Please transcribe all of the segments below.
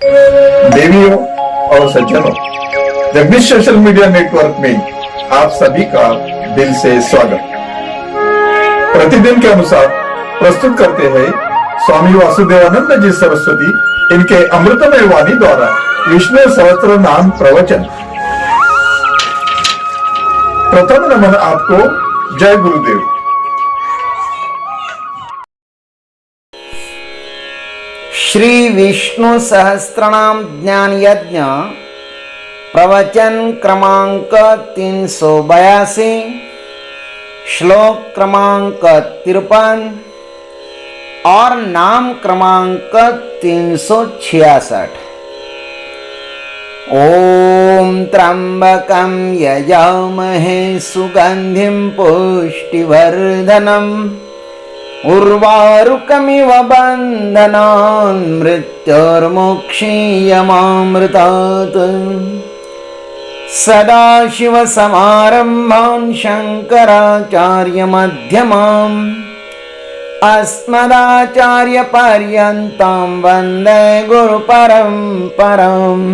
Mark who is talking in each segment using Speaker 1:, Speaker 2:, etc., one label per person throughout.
Speaker 1: देवियों और सज्जनों, जगदीश सोशल मीडिया नेटवर्क में आप सभी का दिल से स्वागत। प्रतिदिन के अनुसार प्रस्तुत करते हैं स्वामी वासुदेवानंद जी सरस्वती इनके अमृतमय वाणी द्वारा विष्णु सहस्त्र नाम प्रवचन। प्रथम नमन आपको। जय गुरुदेव।
Speaker 2: श्री विष्णु सहस्त्रनाम ज्ञान यज्ञ प्रवचन क्रमांक 382, श्लोक क्रमांक 53 और नाम क्रमांक 366। ओम त्र्यंबकं यजामहे सुगंधिं पुष्टिवर्धनम् उर्वारुकमिव बन्धनान् मृत्योर्मुक्षीयमामृतात्। सदाशिवसमारम्भान् शङ्कराचार्यमध्यमाम् अस्मदाचार्यपर्यन्तां वन्दे गुरुपरम्पराम्।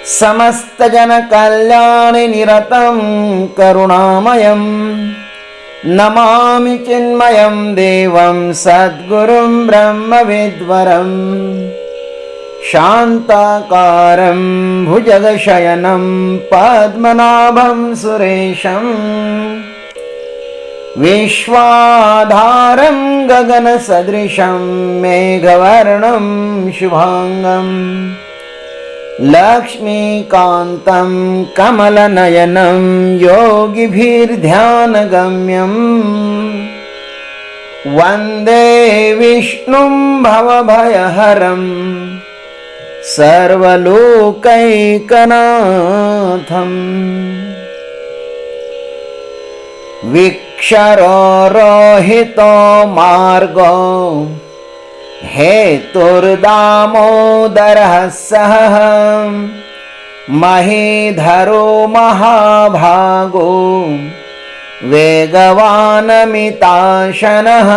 Speaker 2: समस्तजनकल्याणनिरतं करुणामयं नमामि चिन्मयं देवं सद्गुरुं ब्रह्मविद्वरं शान्ताकारं भुजगशयनं पद्मनाभं सुरेशं विश्वाधारं गगनसदृशं मेघवर्णं शुभांगं लक्ष्मीकान्तं कमलनयनं योगिभिर्ध्यानगम्यं वन्दे विष्णुं भवभयहरं सर्वलोकैकनाथम्। विक्षरोहितो मार्गो हेतुर्दामोदरः सह महीधरो महाभागो वेगवानमिताशनः।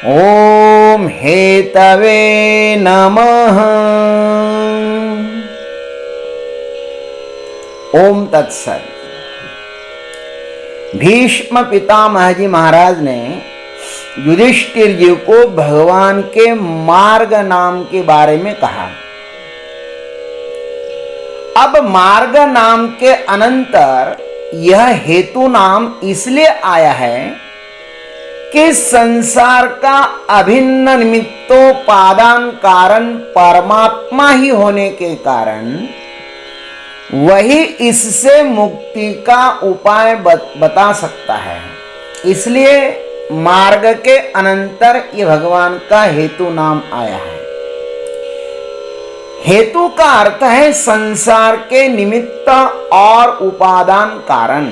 Speaker 2: ॐ हेतवे नमः। ओम तत्सत। भीष्म पितामह जी महाराज ने युधिष्ठिर जी को भगवान के मार्ग नाम के बारे में कहा। अब मार्ग नाम के अनंतर यह हेतु नाम इसलिए आया है कि संसार का अभिन्न निमित्तोपादान कारण परमात्मा ही होने के कारण वही इससे मुक्ति का उपाय बता सकता है। इसलिए मार्ग के अनंतर ये भगवान का हेतु नाम आया है। हेतु का अर्थ है संसार के निमित्त और उपादान कारण।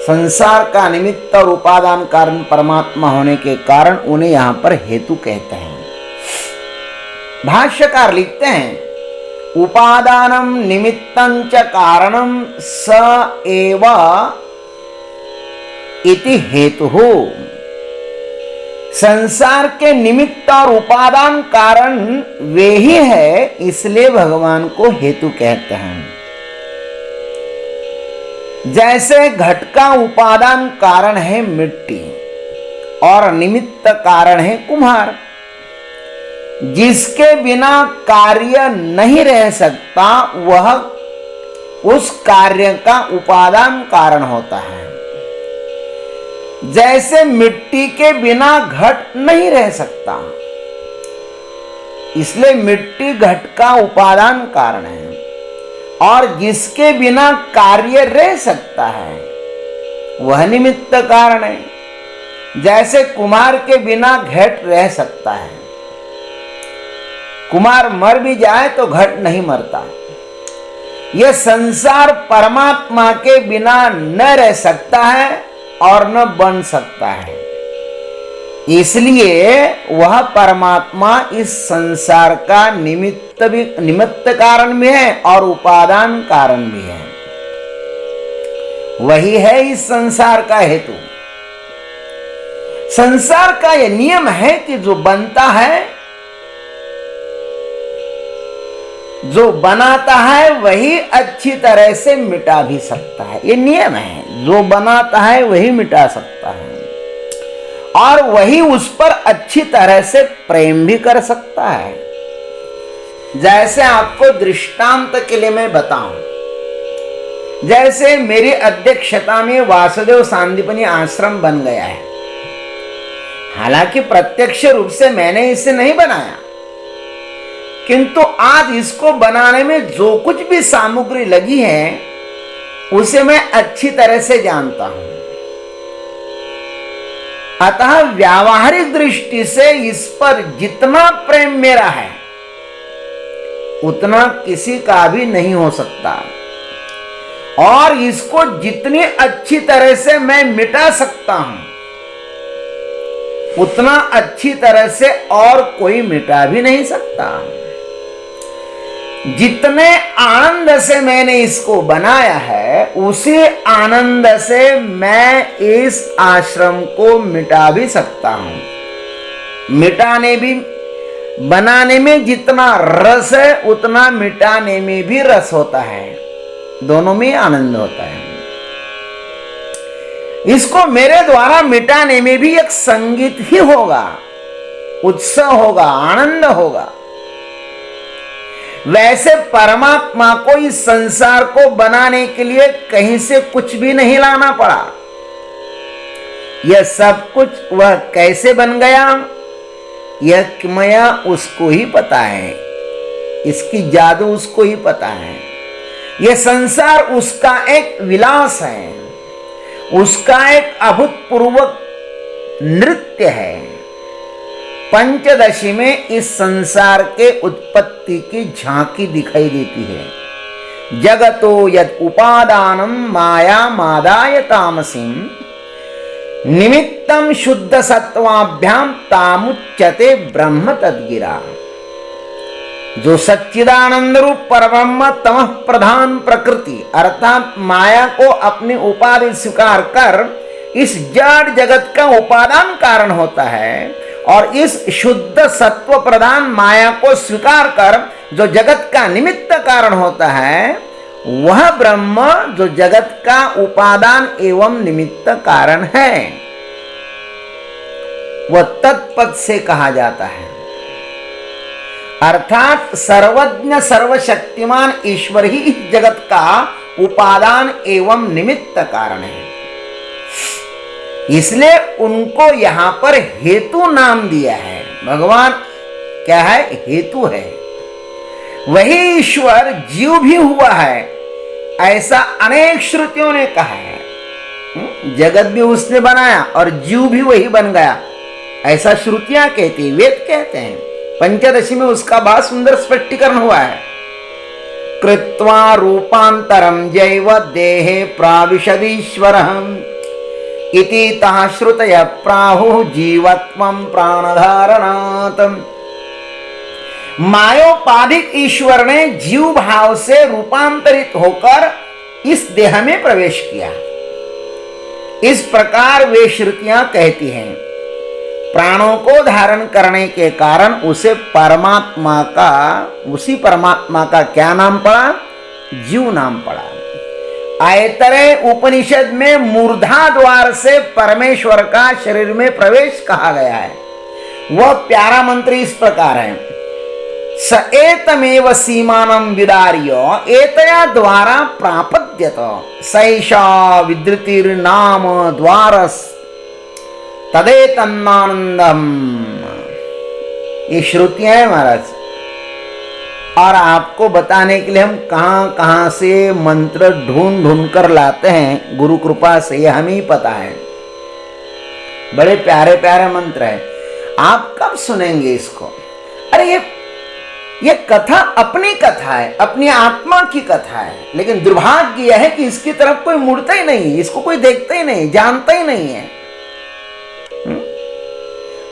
Speaker 2: संसार का निमित्त और उपादान कारण परमात्मा होने के कारण उन्हें यहां पर हेतु कहते हैं। भाष्यकार लिखते हैं, उपादानम निमित्तं च कारणम स एव इति हेतु हो। संसार के निमित्त और उपादान कारण वे ही है, इसलिए भगवान को हेतु कहते हैं। जैसे घट का उपादान कारण है मिट्टी और निमित्त कारण है कुम्हार। जिसके बिना कार्य नहीं रह सकता वह उस कार्य का उपादान कारण होता है। जैसे मिट्टी के बिना घट नहीं रह सकता, इसलिए मिट्टी घट का उपादान कारण है। और जिसके बिना कार्य रह सकता है वह निमित्त कारण है। जैसे कुम्हार के बिना घट रह सकता है, कुम्हार मर भी जाए तो घट नहीं मरता। यह संसार परमात्मा के बिना न रह सकता है और न बन सकता है, इसलिए वह परमात्मा इस संसार का निमित्त कारण भी है और उपादान कारण भी है। वही है इस संसार का हेतु। संसार का यह नियम है कि जो बनता है, जो बनाता है वही अच्छी तरह से मिटा भी सकता है। ये नियम है, जो बनाता है वही मिटा सकता है और वही उस पर अच्छी तरह से प्रेम भी कर सकता है। जैसे आपको दृष्टांत के लिए मैं बताऊं, जैसे मेरी अध्यक्षता में वासुदेव सांदीपनी आश्रम बन गया है। हालांकि प्रत्यक्ष रूप से मैंने इसे नहीं बनाया, किंतु आज इसको बनाने में जो कुछ भी सामग्री लगी है उसे मैं अच्छी तरह से जानता हूं। अतः व्यावहारिक दृष्टि से इस पर जितना प्रेम मेरा है उतना किसी का भी नहीं हो सकता, और इसको जितनी अच्छी तरह से मैं मिटा सकता हूं उतना अच्छी तरह से और कोई मिटा भी नहीं सकता। जितने आनंद से मैंने इसको बनाया है उसी आनंद से मैं इस आश्रम को मिटा भी सकता हूं। मिटाने भी, बनाने में जितना रस है उतना मिटाने में भी रस होता है, दोनों में आनंद होता है। इसको मेरे द्वारा मिटाने में भी एक संगीत ही होगा, उत्सव होगा, आनंद होगा। वैसे परमात्मा को इस संसार को बनाने के लिए कहीं से कुछ भी नहीं लाना पड़ा। यह सब कुछ वह कैसे बन गया, यह किमया उसको ही पता है, इसकी जादू उसको ही पता है। यह संसार उसका एक विलास है, उसका एक अभूतपूर्व नृत्य है। पंचदशी में इस संसार के उत्पत्ति की झांकी दिखाई देती है। जगतो यद उपादानम माया मादाय तामसीम निमित्तम शुद्ध सत्वाभ्याम तामुच्यते ब्रह्म तद्गिरा। जो सच्चिदानंद रूप परब्रह्म तमः प्रधान प्रकृति अर्थात माया को अपनी उपाधि स्वीकार कर इस जड़ जगत का उपादान कारण होता है, और इस शुद्ध सत्व प्रधान माया को स्वीकार कर जो जगत का निमित्त कारण होता है, वह ब्रह्म जो जगत का उपादान एवं निमित्त कारण है, वह तत्पद से कहा जाता है। अर्थात सर्वज्ञ सर्वशक्तिमान ईश्वर ही इस जगत का उपादान एवं निमित्त कारण है। इसलिए उनको यहां पर हेतु नाम दिया है। भगवान क्या है? हेतु है। वही ईश्वर जीव भी हुआ है, ऐसा अनेक श्रुतियों ने कहा है। जगत भी उसने बनाया और जीव भी वही बन गया, ऐसा श्रुतियां कहती, वेद कहते हैं। पंचदशी में उसका बहुत सुंदर स्पष्टीकरण हुआ है। कृत्वा रूपांतरम जैव देहे प्राविशदीश्वरः इति तः श्रुतयः प्राहुः जीवत्वं प्राणधारणात्। मायोपाधिक ईश्वर ने जीव भाव से रूपांतरित होकर इस देह में प्रवेश किया। इस प्रकार वे श्रुतियां कहती हैं। प्राणों को धारण करने के कारण उसे परमात्मा का, उसी परमात्मा का क्या नाम पड़ा? जीव नाम पड़ा। आयतरे उपनिषद में मूर्धा द्वार से परमेश्वर का शरीर में प्रवेश कहा गया है। वह प्यारा मंत्र इस प्रकार है। स एतमेव सीमानं विदार्य एतया द्वारा प्रापद्यत सैषा विद्युतिर्नाम द्वारस् तदेतन्नानंदम। ये श्रुतियां हैं महाराज, और आपको बताने के लिए हम कहां कहां से मंत्र ढूंढ ढूंढ कर लाते हैं, गुरु कृपा से, ये हमें ही पता है। बड़े प्यारे प्यारे मंत्र है। आप कब सुनेंगे इसको? अरे ये कथा अपनी कथा है, अपनी आत्मा की कथा है, लेकिन दुर्भाग्य यह है कि इसकी तरफ कोई मुड़ता ही नहीं, इसको कोई देखता ही नहीं, जानता ही नहीं है।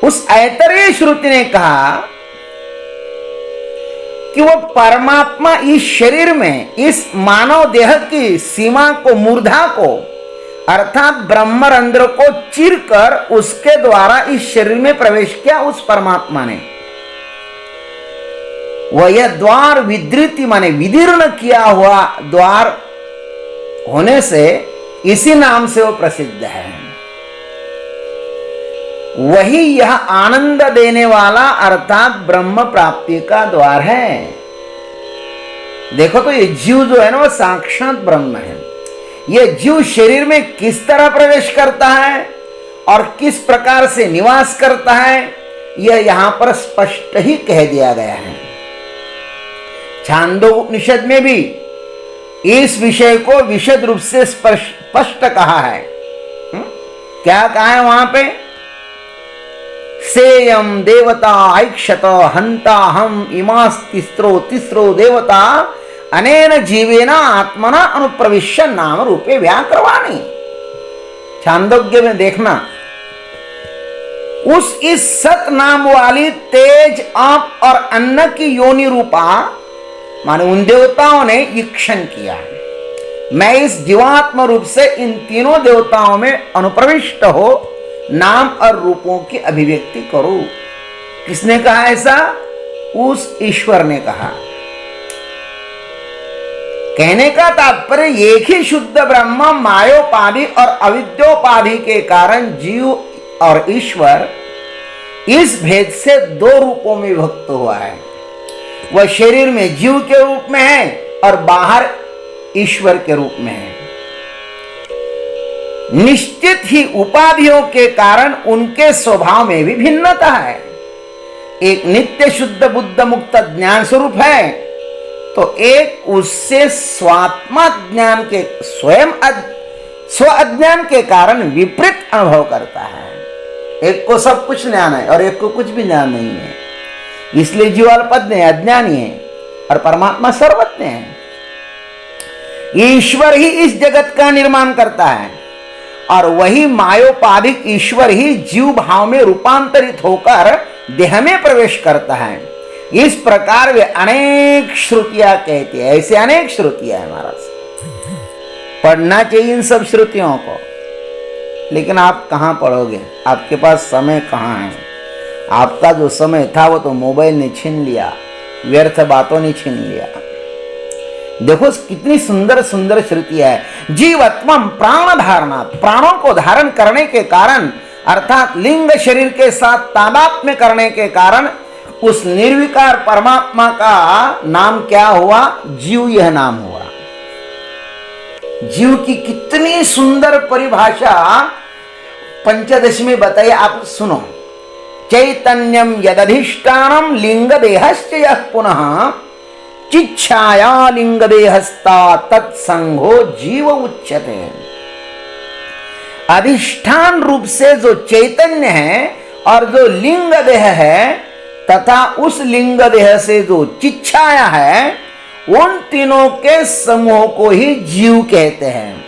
Speaker 2: उस ऐतरेय श्रुति ने कहा कि वो परमात्मा इस शरीर में, इस मानव देह की सीमा को, मूर्धा को अर्थात ब्रह्मरंध्र को चीरकर उसके द्वारा इस शरीर में प्रवेश किया उस परमात्मा ने। वह द्वार विदृति माने विदीर्ण किया हुआ द्वार होने से इसी नाम से वो प्रसिद्ध है। वही यह आनंद देने वाला अर्थात ब्रह्म प्राप्ति का द्वार है। देखो तो ये जीव जो है ना वो साक्षात ब्रह्म है। ये जीव शरीर में किस तरह प्रवेश करता है और किस प्रकार से निवास करता है यह यहां पर स्पष्ट ही कह दिया गया है। छांदोपनिषद में भी इस विषय को विशद रूप से स्पष्ट कहा है। क्या कहा है वहां पे? सेयम देवता ऐक्षत हंता हम इमास तिस्रो देवता अनेन जीवेना आत्मना अनुप्रविश्य नाम रूपे व्याक्रवाणी। छांदोग्य में देखना, इस सत नाम वाली तेज आप और अन्न की योनि रूपा माने उन देवताओं ने ईक्षण किया। मैं इस जीवात्म रूप से इन तीनों देवताओं में अनुप्रविष्ट हो नाम और रूपों की अभिव्यक्ति करो। किसने कहा ऐसा? उस ईश्वर ने कहा। कहने का तात्पर्य एक ही शुद्ध ब्रह्म मायोपाधि और अविद्योपाधि के कारण जीव और ईश्वर इस भेद से दो रूपों में विभक्त हुआ है। वह शरीर में जीव के रूप में है और बाहर ईश्वर के रूप में है। निश्चित ही उपाधियों के कारण उनके स्वभाव में भी भिन्नता है। एक नित्य शुद्ध बुद्ध मुक्त ज्ञान स्वरूप है तो एक उससे स्वात्मा ज्ञान के स्वयं स्व अज्ञान के कारण विपरीत अनुभव करता है। एक को सब कुछ ज्ञान है और एक को कुछ भी ज्ञान नहीं है, इसलिए जीव अल्पज्ञ है, अज्ञानी है और परमात्मा सर्वज्ञ है। ईश्वर ही इस जगत का निर्माण करता है और वही मायोपाधिक ईश्वर ही जीव भाव में रूपांतरित होकर देह में प्रवेश करता है। इस प्रकार वे अनेक श्रुतियां कहती है। ऐसे अनेक श्रुतियां है महाराज, पढ़ना चाहिए इन सब श्रुतियों को, लेकिन आप कहां पढ़ोगे? आपके पास समय कहां है? आपका जो समय था वो तो मोबाइल ने छीन लिया, व्यर्थ बातों ने छीन लिया। देखो कितनी सुंदर सुंदर श्रुतियां है। जीवत्वम प्राण धारणा, प्राणों को धारण करने के कारण अर्थात लिंग शरीर के साथ तादात्म्य करने के कारण उस निर्विकार परमात्मा का नाम क्या हुआ? जीव यह नाम हुआ। जीव की कितनी सुंदर परिभाषा पंचदशी में बताइए, आप सुनो। चैतन्यम यदधिष्ठानम लिंग देहश्च यः पुनः चिच्छाया लिंग देहस्ता तत्संगो जीव उच्यते। अधिष्ठान रूप से जो चैतन्य है और जो लिंग देह है तथा उस लिंग देह से जो चिच्छाया है, उन तीनों के समूह को ही जीव कहते हैं।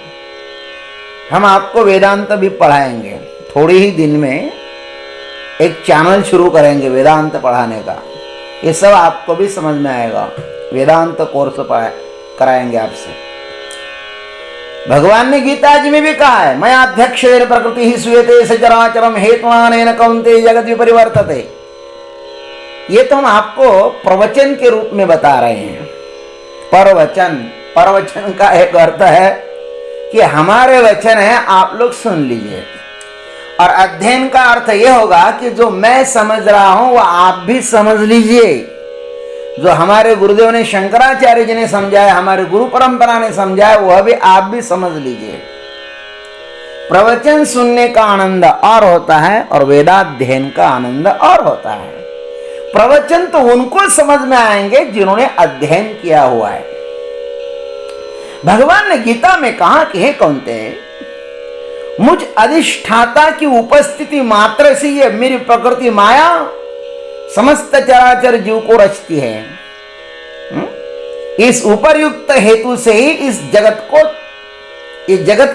Speaker 2: हम आपको वेदांत भी पढ़ाएंगे, थोड़ी ही दिन में एक चैनल शुरू करेंगे वेदांत पढ़ाने का। ये सब आपको भी समझ में आएगा। वेदांत कोर्स कराएंगे आपसे। भगवान ने गीता जी में भी कहा है, मैं अध्यक्षेन प्रकृति ही श्रूयते सचराचरम हेतुनानेन कौन्तेय जगत् विपरिवर्तते। ये तो हम आपको प्रवचन के रूप में बता रहे हैं। प्रवचन का एक अर्थ है कि हमारे वचन है, आप लोग सुन लीजिए। और अध्ययन का अर्थ यह होगा कि जो मैं समझ रहा हूं वह आप भी समझ लीजिए। जो हमारे गुरुदेव ने शंकराचार्य जी ने समझाया, हमारे गुरु परंपरा ने समझाया, वह भी आप भी समझ लीजिए। प्रवचन सुनने का आनंद और होता है और वेदाध्ययन का आनंद और होता है। प्रवचन तो उनको समझ में आएंगे जिन्होंने अध्ययन किया हुआ है। भगवान ने गीता में कहा कि हे कौन्तेय, मुझ अधिष्ठाता की उपस्थिति मात्र से ये मेरी प्रकृति माया समस्त चराचर जीव को रचती है। इस उपर्युक्त हेतु से ही इस जगत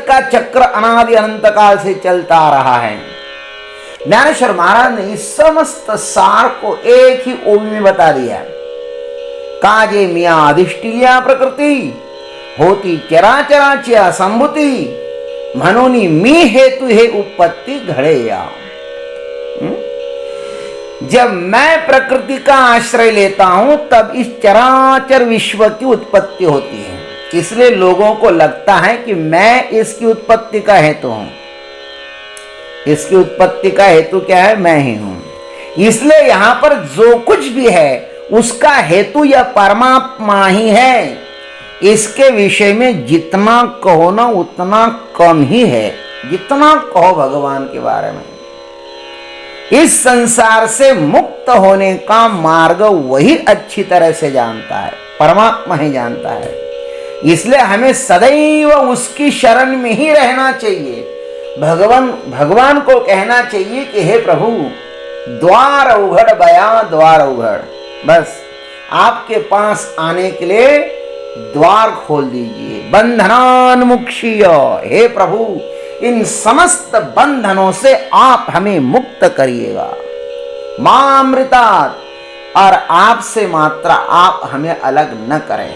Speaker 2: का चक्र अनादि अनंत काल से चलता आ रहा है। ज्ञानेश्वर महाराज ने इस समस्त सार को एक ही ओवी में बता दिया। काजे मिया अधिष्ठिया प्रकृति होती चराचराच्या संभूति म्हणून मी हेतु हे उत्पत्ति घड़े या। जब मैं प्रकृति का आश्रय लेता हूं तब इस चराचर विश्व की उत्पत्ति होती है। इसलिए लोगों को लगता है कि मैं इसकी उत्पत्ति का हेतु हूं। इसकी उत्पत्ति का हेतु क्या है? मैं ही हूं। इसलिए यहां पर जो कुछ भी है उसका हेतु यह परमात्मा ही है। इसके विषय में जितना कहो ना उतना कम ही है। जितना कहो भगवान के बारे में, इस संसार से मुक्त होने का मार्ग वही अच्छी तरह से जानता है, परमात्मा ही जानता है। इसलिए हमें सदैव उसकी शरण में ही रहना चाहिए। भगवान को कहना चाहिए कि हे प्रभु, द्वार उघड़ बया, द्वार उघड़। बस आपके पास आने के लिए द्वार खोल दीजिए। बंधनान मुक्षीय, हे प्रभु इन समस्त बंधनों से आप हमें मुक्त करिएगा। मामृतात्, और आपसे मात्र आप हमें अलग न करें।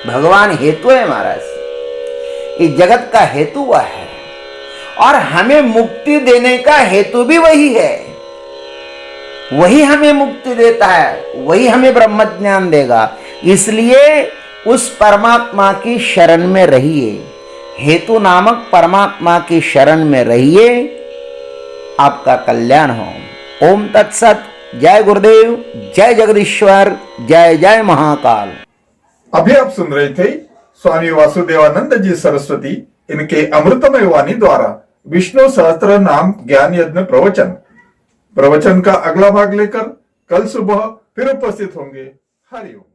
Speaker 2: भगवान हेतु है महाराज। इस जगत का हेतु वह है और हमें मुक्ति देने का हेतु भी वही है। वही हमें मुक्ति देता है, वही हमें ब्रह्म ज्ञान देगा। इसलिए उस परमात्मा की शरण में रहिए। हेतु नामक परमात्मा की शरण में रहिए, आपका कल्याण हो। ओम तत्सत। जय गुरुदेव, जय जगदीश्वर, जय जय महाकाल।
Speaker 1: अभी आप सुन रहे थे स्वामी वासुदेवानंद जी सरस्वती इनके अमृतमय वाणी द्वारा विष्णु सहस्त्र नाम ज्ञान यज्ञ प्रवचन का अगला भाग लेकर कल सुबह फिर उपस्थित होंगे। हरिओम।